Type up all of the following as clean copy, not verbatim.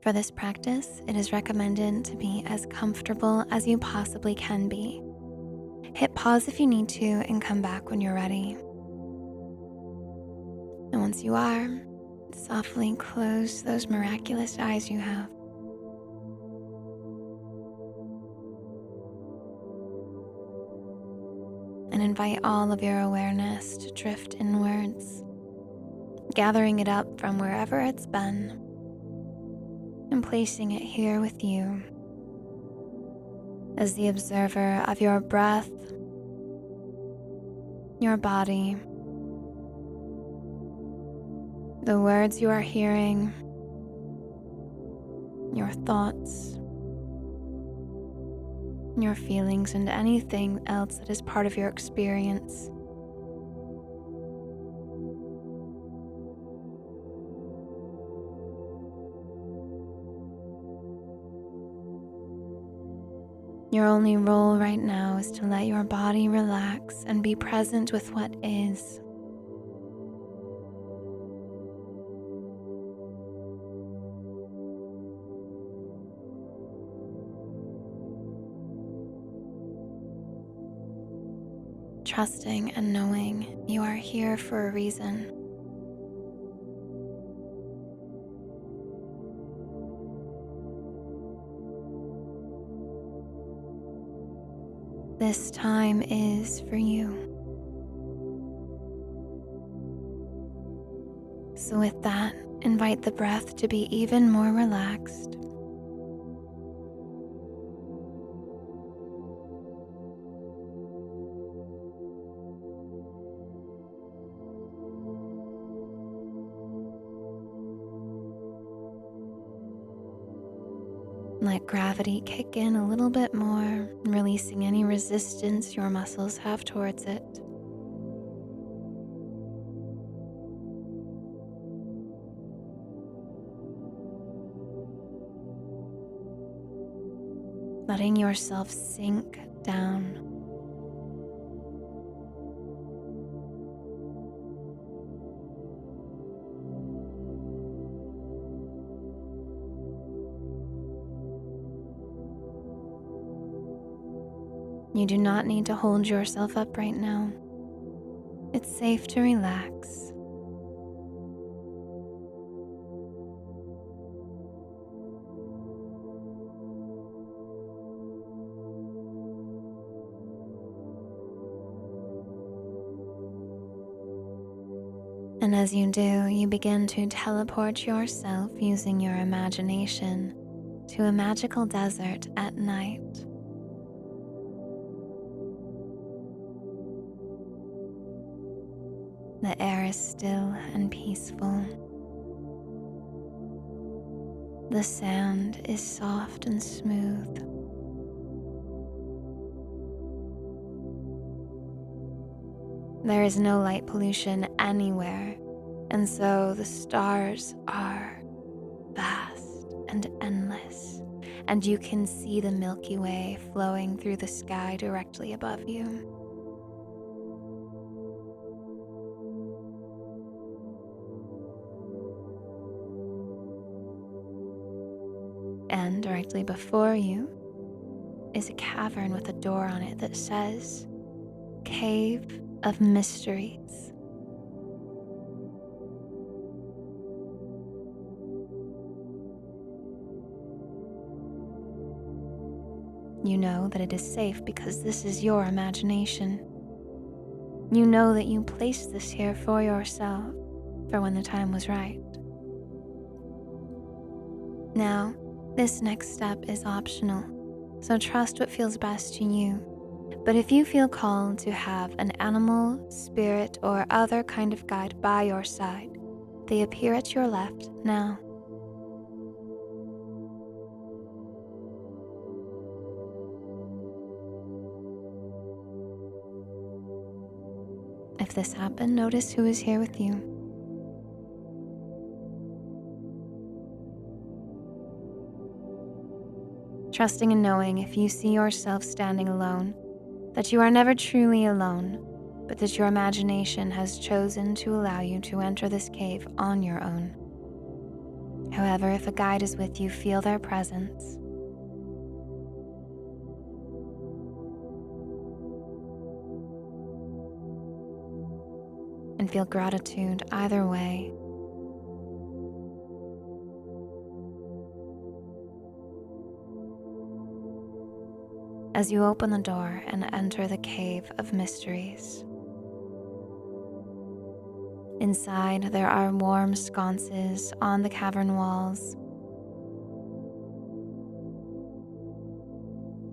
For this practice, it is recommended to be as comfortable as you possibly can be. Hit pause if you need to and come back when you're ready. And once you are, softly close those miraculous eyes you have. And invite all of your awareness to drift inwards, gathering it up from wherever it's been and placing it here with you as the observer of your breath, your body, the words you are hearing, your thoughts, your feelings, and anything else that is part of your experience. Your only role right now is to let your body relax and be present with what is. Trusting and knowing you are here for a reason. This time is for you. So with that, invite the breath to be even more relaxed. Let gravity kick in a little bit more, releasing any resistance your muscles have towards it. Letting yourself sink down. You do not need to hold yourself up right now. It's safe to relax. And as you do, you begin to teleport yourself using your imagination to a magical desert at night. The air is still and peaceful. The sand is soft and smooth. There is no light pollution anywhere, and so the stars are vast and endless, and you can see the Milky Way flowing through the sky directly above you. And directly before you is a cavern with a door on it that says, Cave of Mysteries. You know that it is safe because this is your imagination. You know that you placed this here for yourself, for when the time was right. Now, this next step is optional, so trust what feels best to you. But if you feel called to have an animal, spirit, or other kind of guide by your side, they appear at your left now. If this happened, notice who is here with you. Trusting and knowing if you see yourself standing alone, that you are never truly alone, but that your imagination has chosen to allow you to enter this cave on your own. However, if a guide is with you, feel their presence. And feel gratitude either way. As you open the door and enter the Cave of Mysteries. Inside, there are warm sconces on the cavern walls.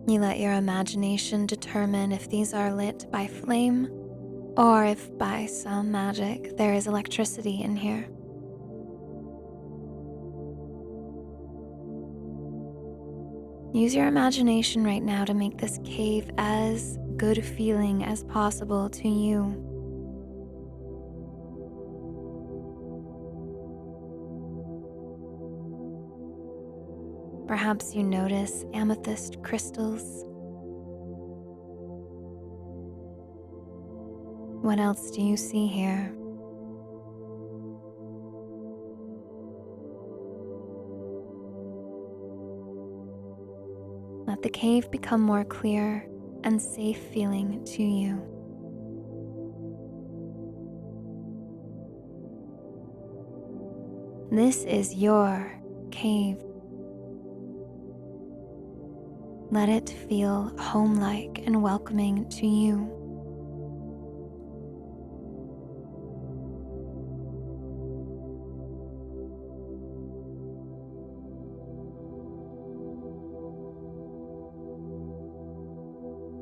You let your imagination determine if these are lit by flame or if by some magic there is electricity in here. Use your imagination right now to make this cave as good feeling as possible to you. Perhaps you notice amethyst crystals. What else do you see here? Let the cave become more clear and safe feeling to you. This is your cave. Let it feel home-like and welcoming to you.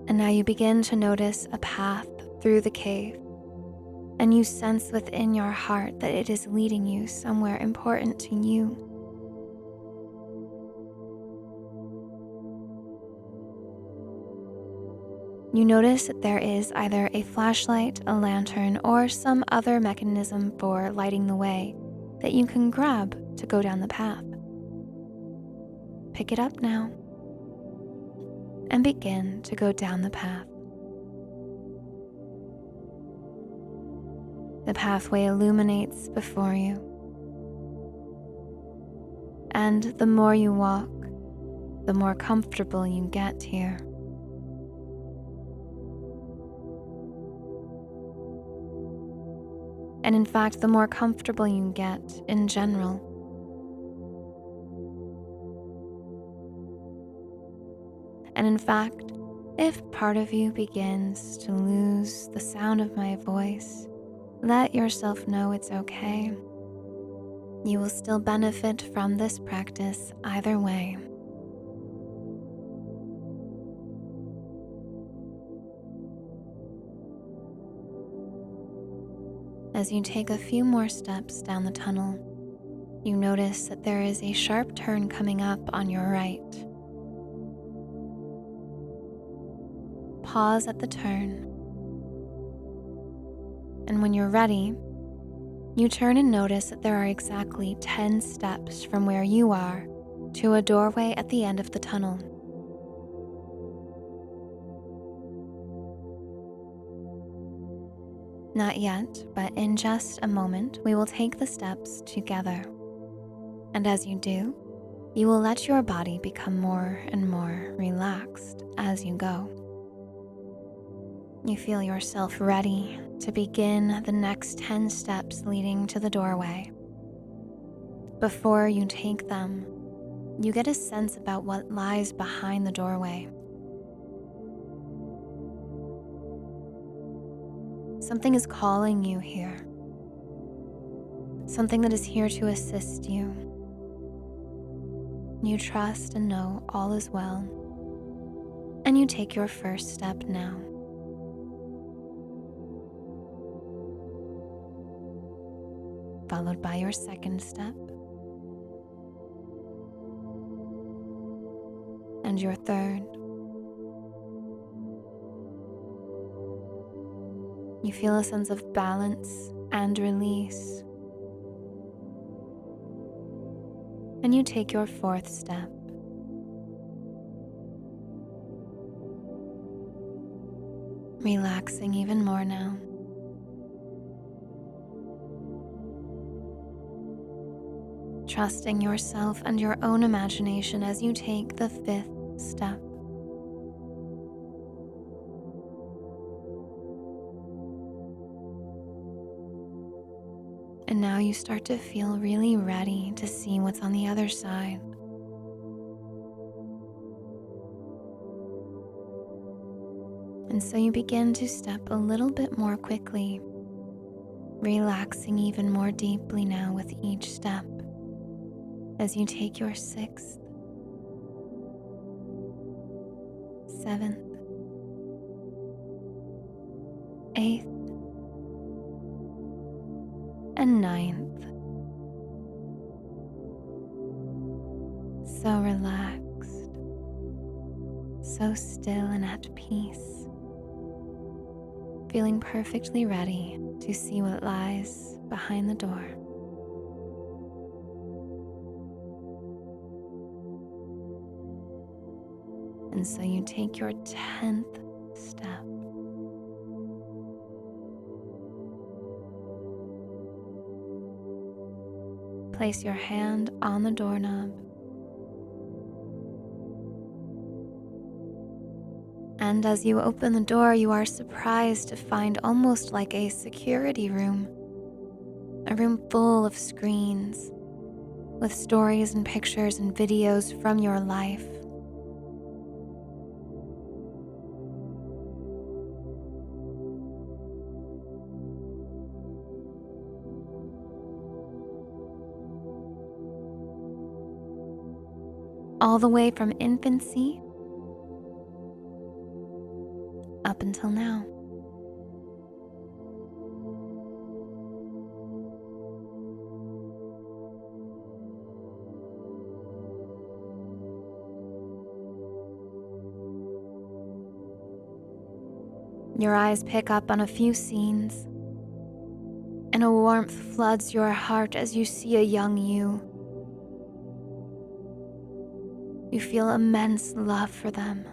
And now you begin to notice a path through the cave, and you sense within your heart that it is leading you somewhere important to you. You notice that there is either a flashlight, a lantern, or some other mechanism for lighting the way that you can grab to go down the path. Pick it up now and begin to go down the path. The pathway illuminates before you, and the more you walk, the more comfortable you get here. And in fact, the more comfortable you get in general. And in fact, if part of you begins to lose the sound of my voice, let yourself know it's okay. You will still benefit from this practice either way. As you take a few more steps down the tunnel, you notice that there is a sharp turn coming up on your right. Pause at the turn, and when you're ready, you turn and notice that there are exactly 10 steps from where you are to a doorway at the end of the tunnel. Not yet, but in just a moment, we will take the steps together. And as you do, you will let your body become more and more relaxed as you go. You feel yourself ready to begin the next 10 steps leading to the doorway. Before you take them, you get a sense about what lies behind the doorway. Something is calling you here. Something that is here to assist you. You trust and know all is well, and you take your first step now. Followed by your second step, and your third. You feel a sense of balance and release. And you take your fourth step. Relaxing even more now. trusting yourself and your own imagination as you take the fifth step. And now you start to feel really ready to see what's on the other side. And so you begin to step a little bit more quickly, relaxing even more deeply now with each step as you take your sixth, seventh, eighth, and ninth. So relaxed, so still and at peace, feeling perfectly ready to see what lies behind the door. And so you take your 10th step. Place your hand on the doorknob. And as you open the door, you are surprised to find almost like a security room, a room full of screens with stories and pictures and videos from your life. All the way from infancy up until now. Your eyes pick up on a few scenes, and a warmth floods your heart as you see a young you. You feel immense love for them.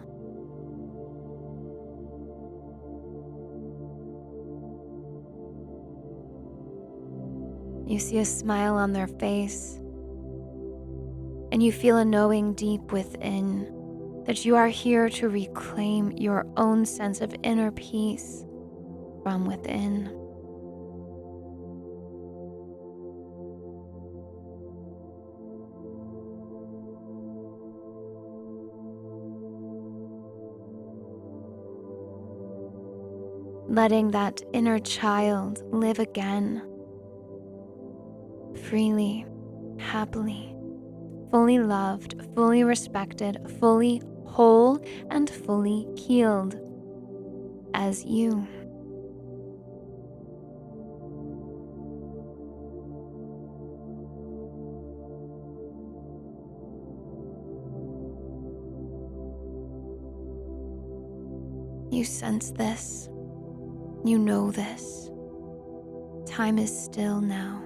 You see a smile on their face, and you feel a knowing deep within that you are here to reclaim your own sense of inner peace from within. Letting that inner child live again, freely, happily, fully loved, fully respected, fully whole, and fully healed as you. You sense this. You know this. Time is still now.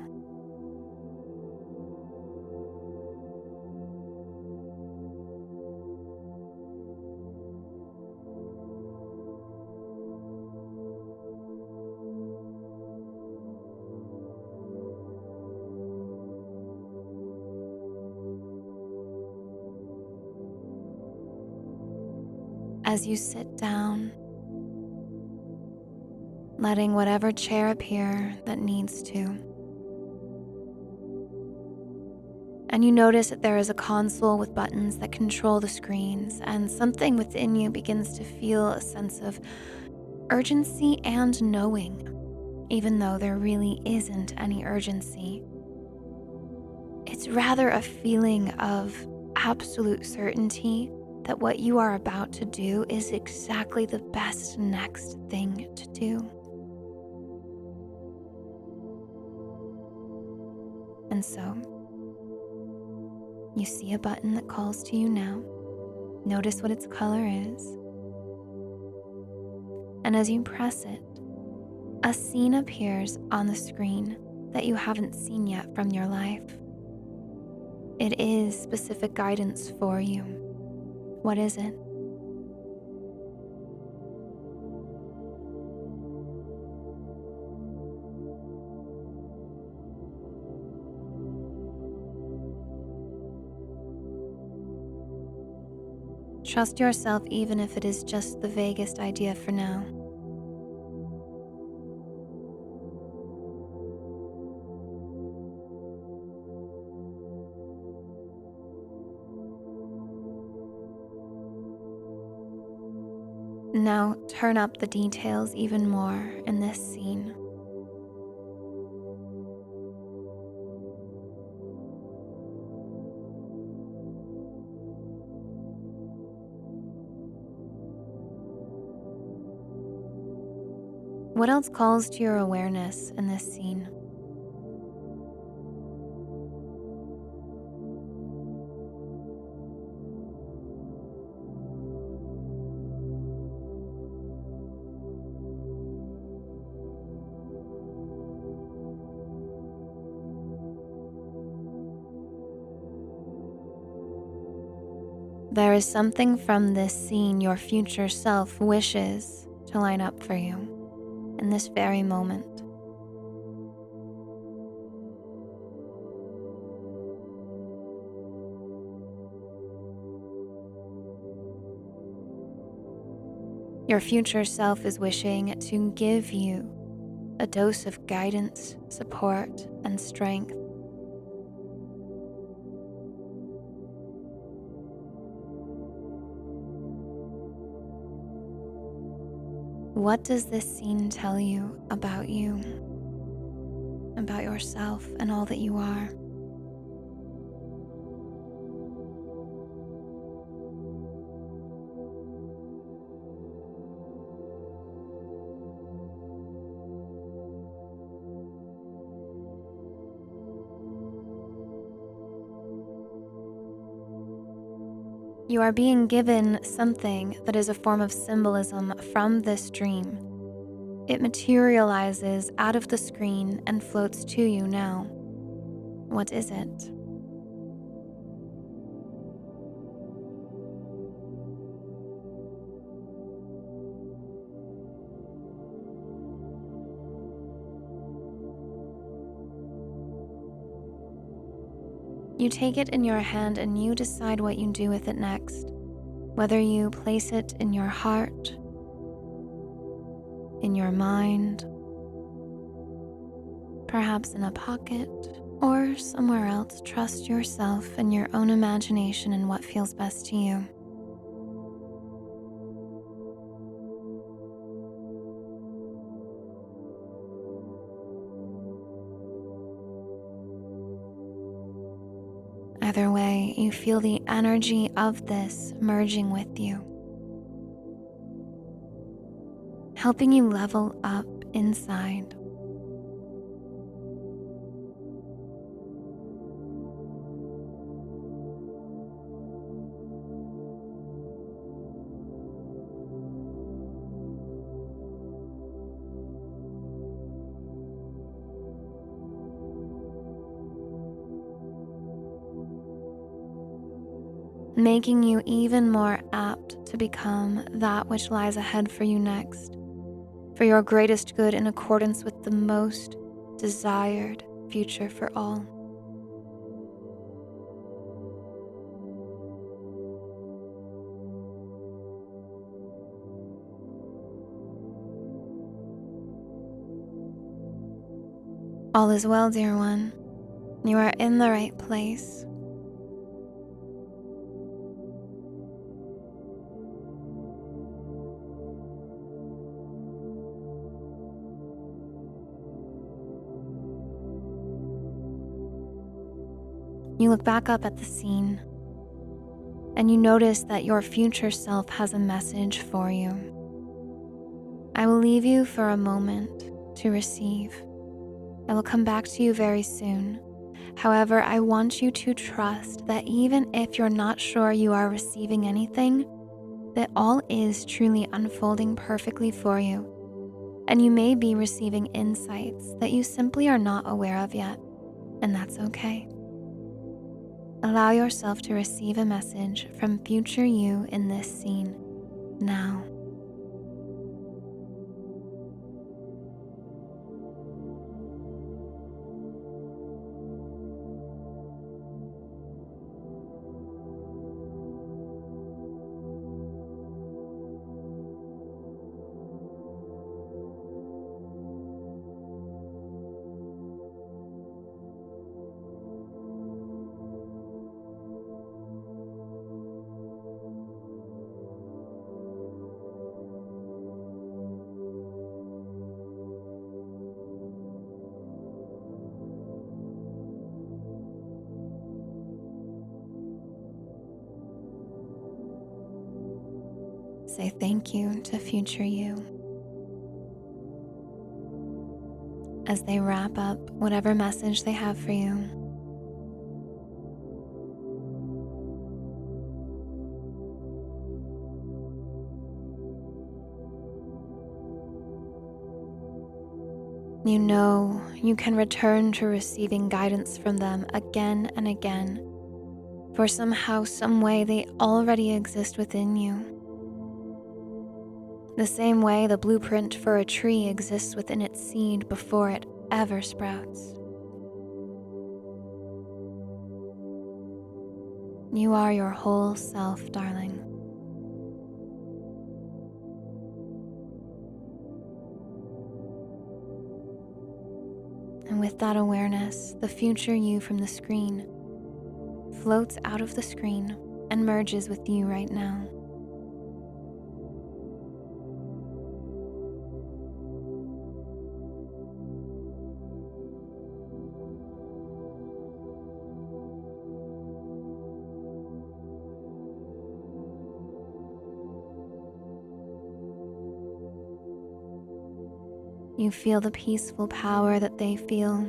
As you sit down, letting whatever chair appear that needs to. And you notice that there is a console with buttons that control the screens, and something within you begins to feel a sense of urgency and knowing, even though there really isn't any urgency. It's rather a feeling of absolute certainty that what you are about to do is exactly the best next thing to do. And so, you see a button that calls to you now. Notice what its color is. And as you press it, a scene appears on the screen that you haven't seen yet from your life. It is specific guidance for you. What is it? Trust yourself even if it is just the vaguest idea for now. Now turn up the details even more in this scene. What else calls to your awareness in this scene? There is something from this scene your future self wishes to line up for you in this very moment. Your future self is wishing to give you a dose of guidance, support, and strength. What does this scene tell you, about yourself, and all that you are? You are being given something that is a form of symbolism from this dream. It materializes out of the screen and floats to you now. What is it? You take it in your hand and you decide what you do with it next. Whether you place it in your heart, in your mind, perhaps in a pocket, or somewhere else. Trust yourself and your own imagination and what feels best to you. Either way, you feel the energy of this merging with you, helping you level up inside. Making you even more apt to become that which lies ahead for you next, for your greatest good in accordance with the most desired future for all. All is well, dear one. You are in the right place. You look back up at the scene, and you notice that your future self has a message for you. I will leave you for a moment to receive. I will come back to you very soon. However, I want you to trust that even if you're not sure you are receiving anything, that all is truly unfolding perfectly for you. And you may be receiving insights that you simply are not aware of yet, and that's okay. Allow yourself to receive a message from future you in this scene now. say thank you to future you as they wrap up whatever message they have for you. You know you can return to receiving guidance from them again and again, for somehow, some way, they already exist within you. The same way the blueprint for a tree exists within its seed before it ever sprouts. You are your whole self, darling. And with that awareness, the future you from the screen floats out of the screen and merges with you right now. You feel the peaceful power that they feel.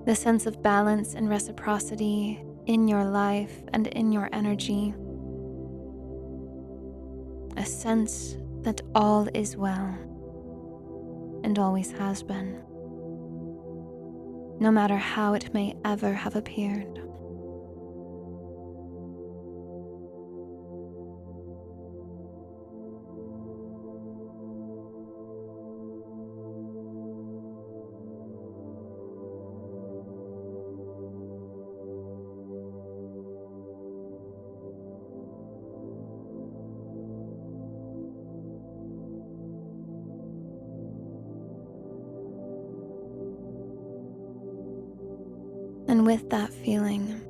The sense of balance and reciprocity in your life and in your energy. A sense that all is well and always has been, no matter how it may ever have appeared. And with that feeling,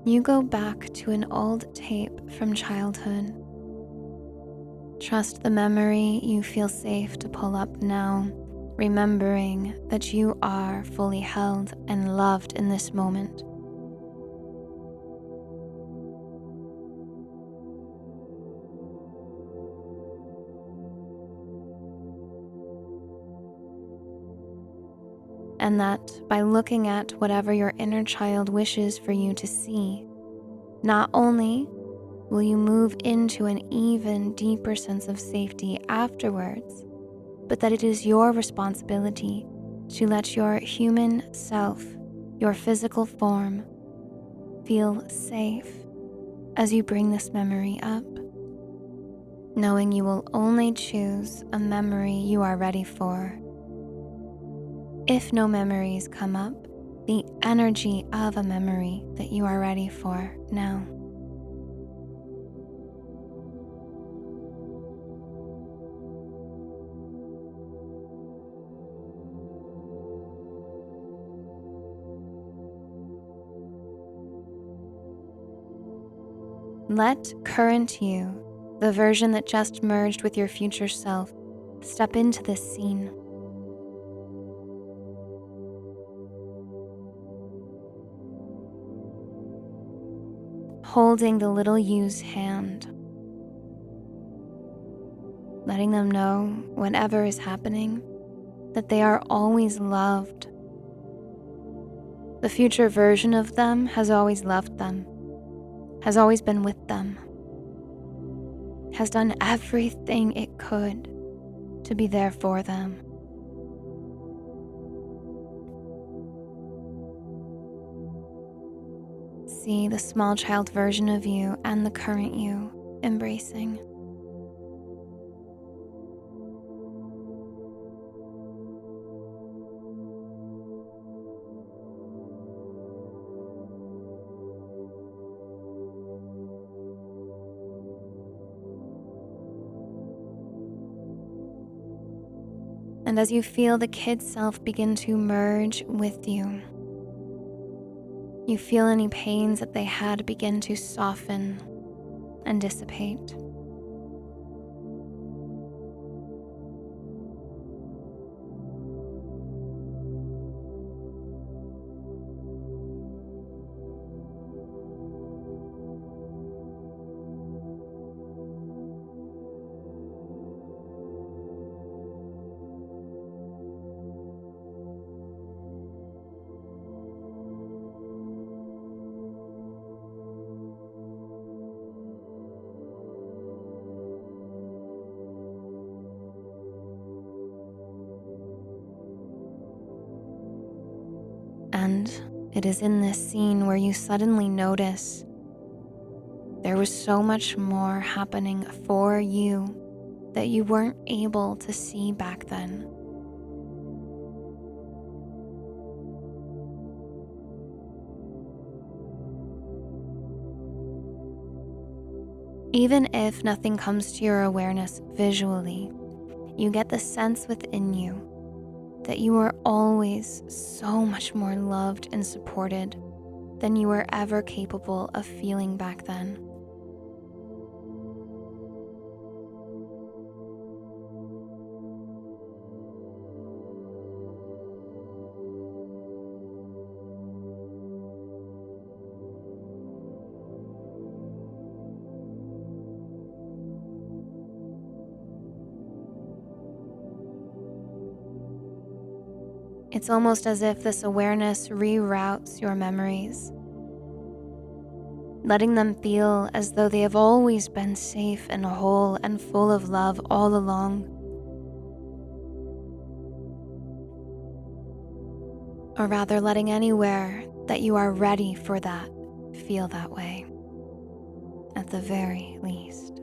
you go back to an old tape from childhood. Trust the memory you feel safe to pull up now, remembering that you are fully held and loved in this moment. And that by looking at whatever your inner child wishes for you to see, not only will you move into an even deeper sense of safety afterwards, but that it is your responsibility to let your human self, your physical form, feel safe as you bring this memory up, knowing you will only choose a memory you are ready for. If no memories come up, the energy of a memory that you are ready for now. Let current you, the version that just merged with your future self, step into this scene. Holding the little you's hand, letting them know whatever is happening, that they are always loved. The future version of them has always loved them, has always been with them, has done everything it could to be there for them. See the small child version of you and the current you embracing. And as you feel the kid self begin to merge with you, you feel any pains that they had begin to soften and dissipate. And it is in this scene where you suddenly notice there was so much more happening for you that you weren't able to see back then. Even if nothing comes to your awareness visually, you get the sense within you that you are always so much more loved and supported than you were ever capable of feeling back then. It's almost as if this awareness reroutes your memories, letting them feel as though they have always been safe and whole and full of love all along. Or rather, letting anywhere that you are ready for that feel that way, at the very least.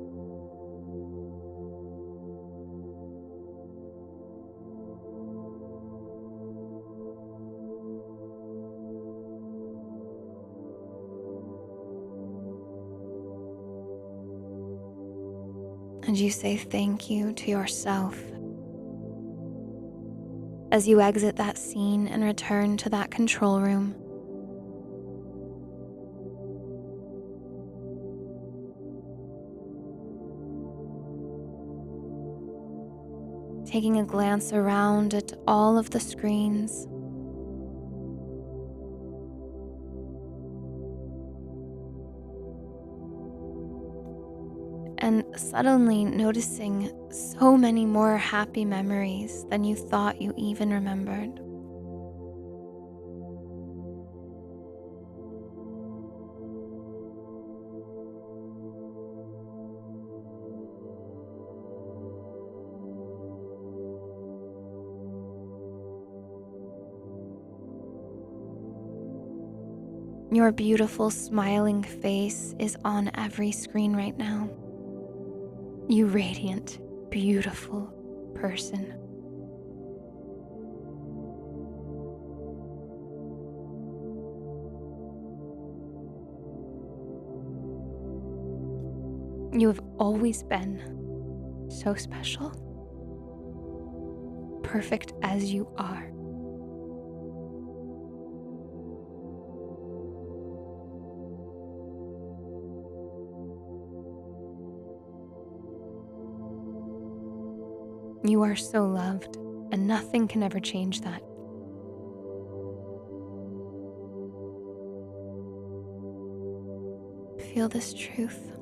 And you say thank you to yourself as you exit that scene and return to that control room. Taking a glance around at all of the screens, and suddenly noticing so many more happy memories than you thought you even remembered. Your beautiful smiling face is on every screen right now. You radiant, beautiful person. You have always been so special, perfect as you are. You are so loved, and nothing can ever change that. Feel this truth.